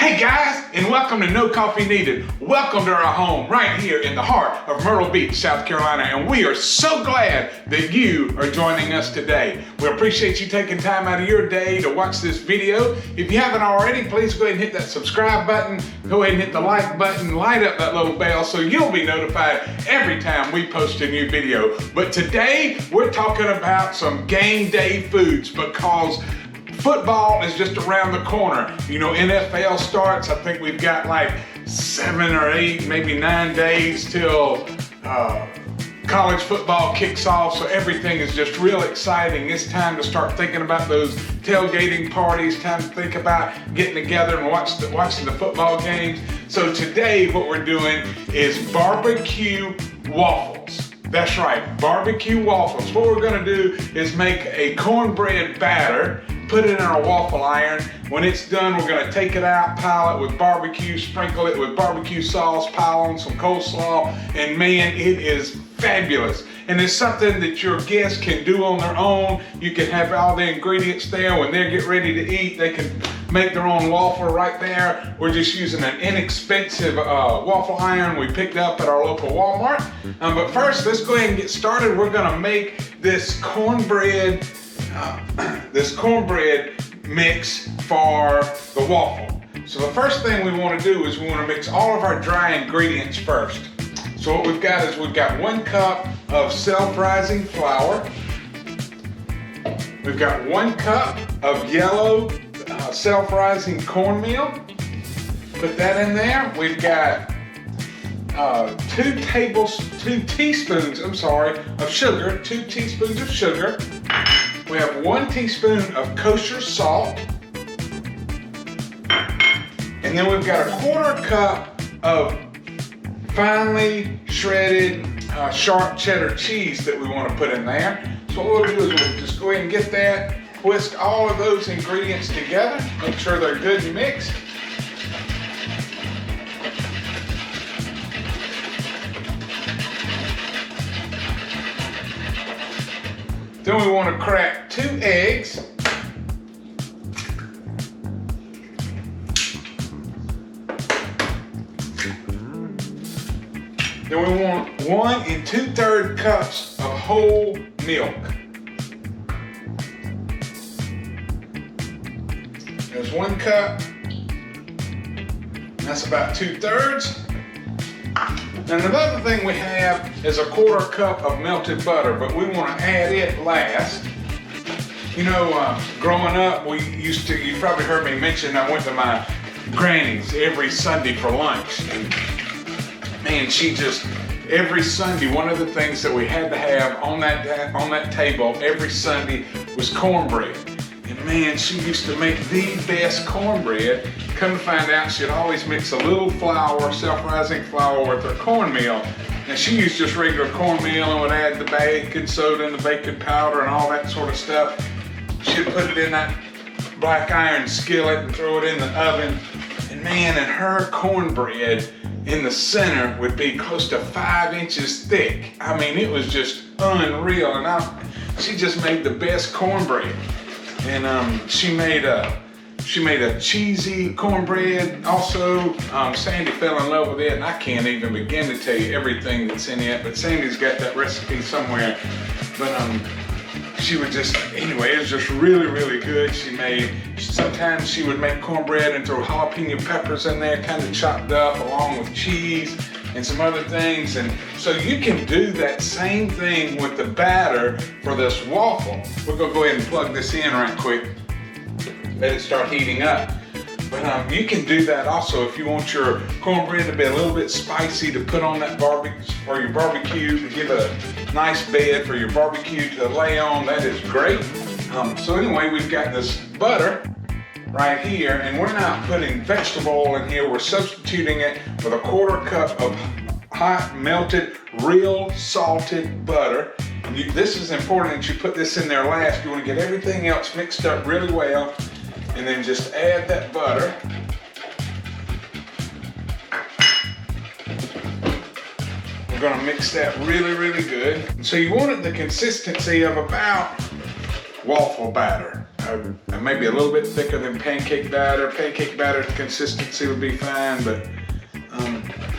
Hey guys, and welcome to No Coffee Needed. Welcome to our home right here in the heart of Myrtle Beach, South Carolina, and we are so glad that you are joining us today. We appreciate you taking time out of your day to watch this video. If you haven't already, please go ahead and hit that subscribe button, go ahead and hit the like button, light up that little bell so you'll be notified every time we post a new video. But today, we're talking about some game day foods because football is just around the corner. You know, NFL starts. I think we've got like 7 or 8, maybe 9 days till college football kicks off. So everything is just real exciting. It's time to start thinking about those tailgating parties. Time to think about getting together and watching the football games. So today what we're doing is BBQ waffles. That's right, BBQ waffles. What we're gonna do is make a cornbread batter, put it in our waffle iron. When it's done, we're gonna take it out, pile it with barbecue, sprinkle it with barbecue sauce, pile on some coleslaw, and man, it is fabulous. And it's something that your guests can do on their own. You can have all the ingredients there. When they get ready to eat, they can make their own waffle right there. We're just using an inexpensive waffle iron we picked up at our local Walmart. But first, let's go ahead and get started. We're gonna make this cornbread mix for the waffle. So the first thing we want to do is we want to mix all of our dry ingredients first. So what we've got is we've got 1 cup of self-rising flour. We've got 1 cup of yellow self-rising cornmeal. Put that in there. We've got 2 teaspoons of sugar, 2 teaspoons of sugar. We have 1 teaspoon of kosher salt. And then we've got a 1/4 cup of finely shredded sharp cheddar cheese that we want to put in there. So what we'll do is we'll just go ahead and get that, whisk all of those ingredients together, make sure they're good and mixed. Then we want to crack 2 eggs. Then we want 1 2/3 cups of whole milk. There's 1 cup. That's about 2/3. And another thing we have is a 1/4 cup of melted butter, but we want to add it last. You know, growing up, you probably heard me mention I went to my granny's every Sunday for lunch. And man, every Sunday, one of the things that we had to have on that table every Sunday was cornbread. And man, she used to make the best cornbread. Come to find out, she'd always mix a little flour, self-rising flour, with her cornmeal. And she used just regular cornmeal and would add the baking soda and the baking powder and all that sort of stuff. She'd put it in that black iron skillet and throw it in the oven. And man, and her cornbread in the center would be close to 5 inches thick. I mean, it was just unreal. And she just made the best cornbread. And she made a cheesy cornbread also. Sandy fell in love with it, and I can't even begin to tell you everything that's in it, but Sandy's got that recipe somewhere. But anyway, it was just really, really good. Sometimes she would make cornbread and throw jalapeno peppers in there, kind of chopped up, along with cheese and some other things. And so you can do that same thing with the batter for this waffle. We're gonna go ahead and plug this in right quick. Let it start heating up. But you can do that also if you want your cornbread to be a little bit spicy, to put on that for your barbecue, to give it a nice bed for your barbecue to lay on. That is great. So anyway, we've got this butter right here, and we're not putting vegetable oil in here. We're substituting it with a 1/4 cup of hot melted real salted butter. This is important that you put this in there last. You want to get everything else mixed up really well, and then just add that butter. We're gonna mix that really, really good. So you want it the consistency of about waffle batter. maybe a little bit thicker than pancake batter. Pancake batter consistency would be fine, but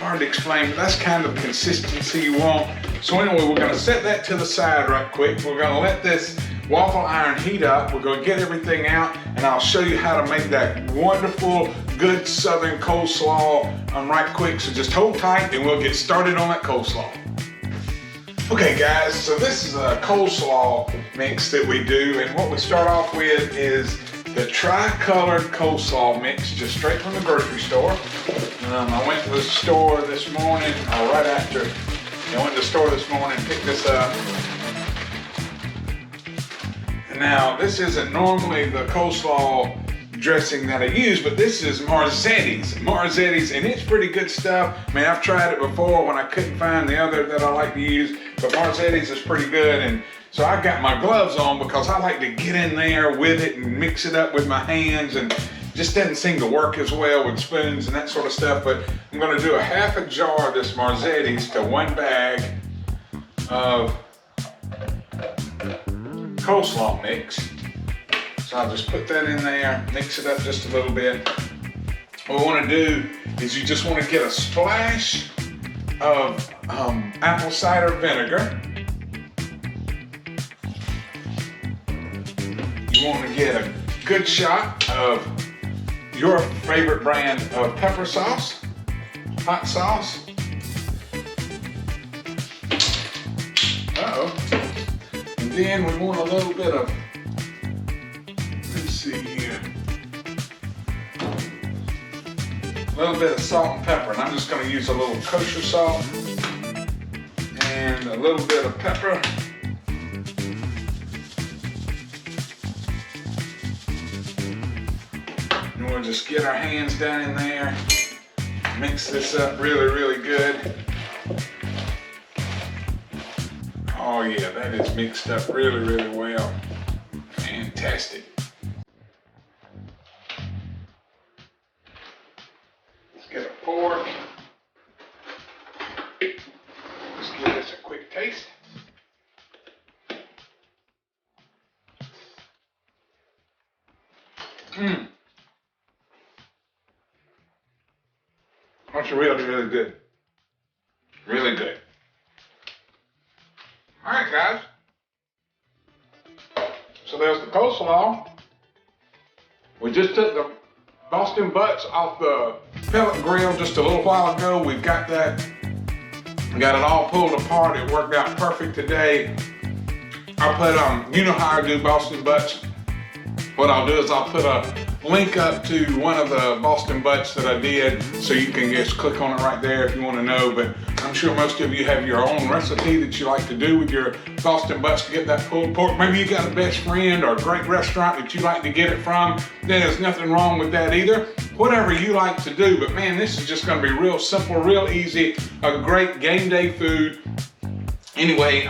hard to explain, but that's kind of consistency you want. So anyway, we're gonna set that to the side right quick. We're gonna let this waffle iron heat up. We're gonna get everything out, and I'll show you how to make that wonderful, good Southern coleslaw right quick. So just hold tight and we'll get started on that coleslaw. Okay guys, so this is a coleslaw mix that we do, and what we start off with is the tri-colored coleslaw mix, just straight from the grocery store. I went to the store this morning, or right after, I went to the store this morning and picked this up. And now, this isn't normally the coleslaw dressing that I use, but this is Marzetti's, and it's pretty good stuff. I mean, I've tried it before when I couldn't find the other that I like to use, but Marzetti's is pretty good. And so I've got my gloves on because I like to get in there with it and mix it up with my hands, and just doesn't seem to work as well with spoons and that sort of stuff. But I'm gonna do a half a jar of this Marzetti's to 1 bag of coleslaw mix. So I'll just put that in there, mix it up just a little bit. What we wanna do is you just wanna get a splash of apple cider vinegar. You wanna get a good shot of your favorite brand of pepper sauce, hot sauce. And then we want a little bit of, let's see here, a little bit of salt and pepper. And I'm just gonna use a little kosher salt and a little bit of pepper. And we'll just get our hands down in there, mix this up really, really good. Oh yeah, that is mixed up really, really well. Fantastic. Let's get a fork. Let's give this a quick taste. That's really, really good. Really good. All right, guys. So there's the coleslaw. We just took the Boston butts off the pellet grill just a little while ago. We've got that, got it all pulled apart. It worked out perfect today. I'll put, you know how I do Boston butts. What I'll do is I'll put a link up to one of the Boston butts that I did, so you can just click on it right there if you want to know. But I'm sure most of you have your own recipe that you like to do with your Boston butts to get that pulled pork. Maybe you got a best friend or a great restaurant that you like to get it from. There's nothing wrong with that either. Whatever you like to do, but man, this is just going to be real simple, real easy, a great game day food. Anyway,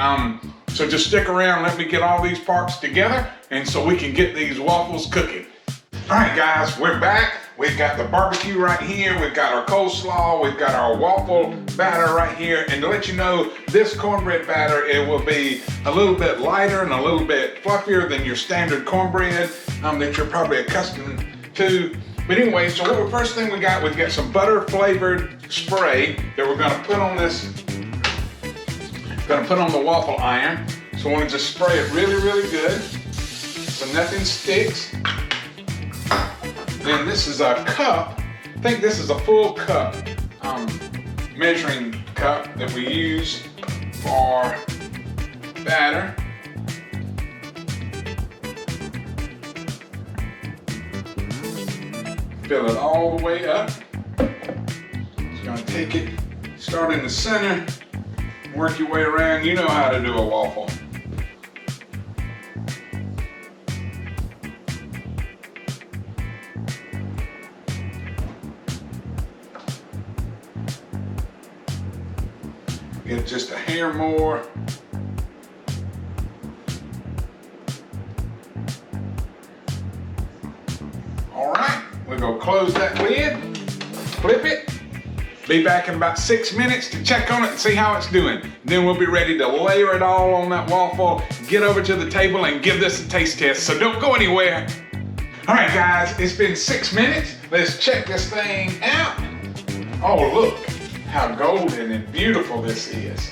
so just stick around, let me get all these parts together, and so we can get these waffles cooking. All right, guys, we're back. We've got the barbecue right here. We've got our coleslaw. We've got our waffle batter right here. And to let you know, this cornbread batter, it will be a little bit lighter and a little bit fluffier than your standard cornbread that you're probably accustomed to. But anyway, so what the first thing we've got some butter flavored spray that we're gonna put on this, gonna put on the waffle iron. So I wanna just spray it really, really good so nothing sticks. Then this is a cup, I think this is a full cup, measuring cup that we use for batter. Fill it all the way up. Just gonna take it, start in the center, work your way around. You know how to do a waffle. Get just a hair more. All right, we're gonna close that lid, flip it, Be back in about 6 minutes to check on it and see how it's doing. Then we'll be ready to layer it all on that waffle, get over to the table and give this a taste test. So don't go anywhere. All right, guys, it's been 6 minutes. Let's check this thing out. Oh, look how golden and beautiful this is.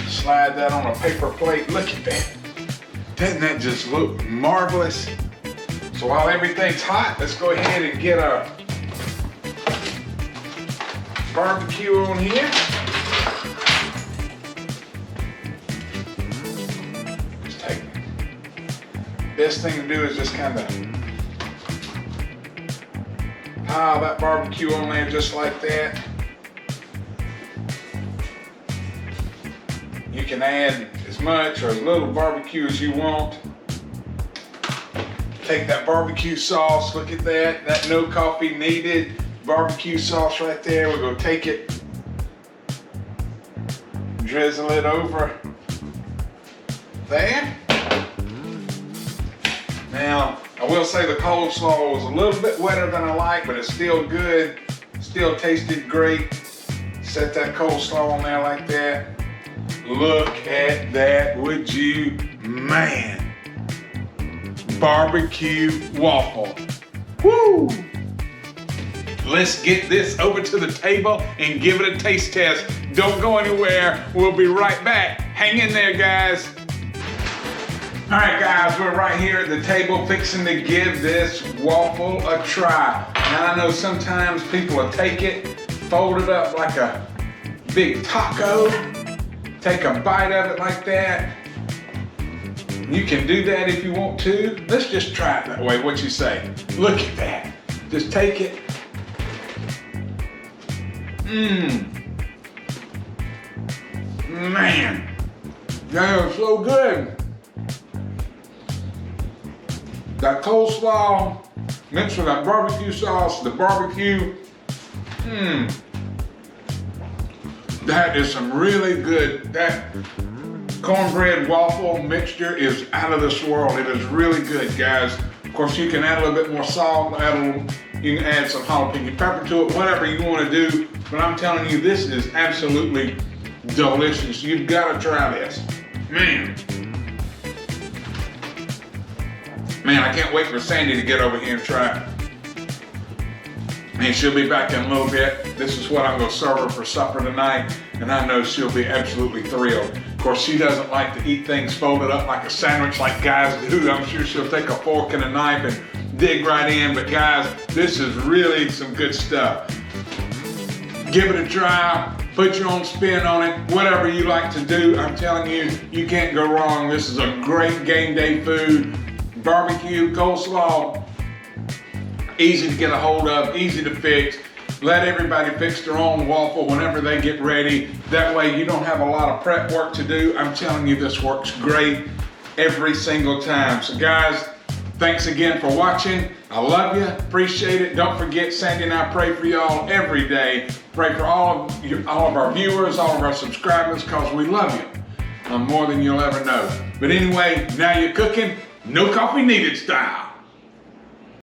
Slide that on a paper plate. Look at that. Doesn't that just look marvelous? So while everything's hot, let's go ahead and get our barbecue on here. Just take it. Best thing to do is just kind of pile that barbecue on there just like that. You can add as much or as little barbecue as you want. Take that barbecue sauce, look at that, that no coffee needed barbecue sauce right there. We're gonna take it, drizzle it over there. Now, I will say the coleslaw was a little bit wetter than I like, but it's still good, still tasted great. Set that coleslaw on there like that. Look at that, would you, man. Barbecue waffle. Woo! Let's get this over to the table and give it a taste test. Don't go anywhere. We'll be right back. Hang in there, guys. All right, guys, we're right here at the table fixing to give this waffle a try. Now, I know sometimes people will take it, fold it up like a big taco, take a bite of it like that. You can do that if you want to. Let's just try it that way. What you say? Look at that. Just take it. Man, that is so good. That coleslaw mixed with that barbecue sauce, the barbecue. That is some really good. That cornbread waffle mixture is out of this world. It is really good, guys. Of course, you can add a little bit more salt, you can add some jalapeno pepper to it, whatever you want to do. But I'm telling you, this is absolutely delicious. You've got to try this. Man, I can't wait for Sandy to get over here and try it. And she'll be back in a little bit. This is what I'm going to serve her for supper tonight, and I know she'll be absolutely thrilled. Of course, she doesn't like to eat things folded up like a sandwich like guys do. I'm sure she'll take a fork and a knife and dig right in, but guys, this is really some good stuff. Give it a try, put your own spin on it, whatever you like to do. I'm telling you, you can't go wrong. This is a great game day food. Barbecue, coleslaw, easy to get a hold of, easy to fix. Let everybody fix their own waffle whenever they get ready. That way you don't have a lot of prep work to do. I'm telling you, this works great every single time. So guys, thanks again for watching. I love you, appreciate it. Don't forget, Sandy and I pray for y'all every day. Pray for all of our viewers, all of our subscribers, because we love you more than you'll ever know. But anyway, now you're cooking, no coffee needed style.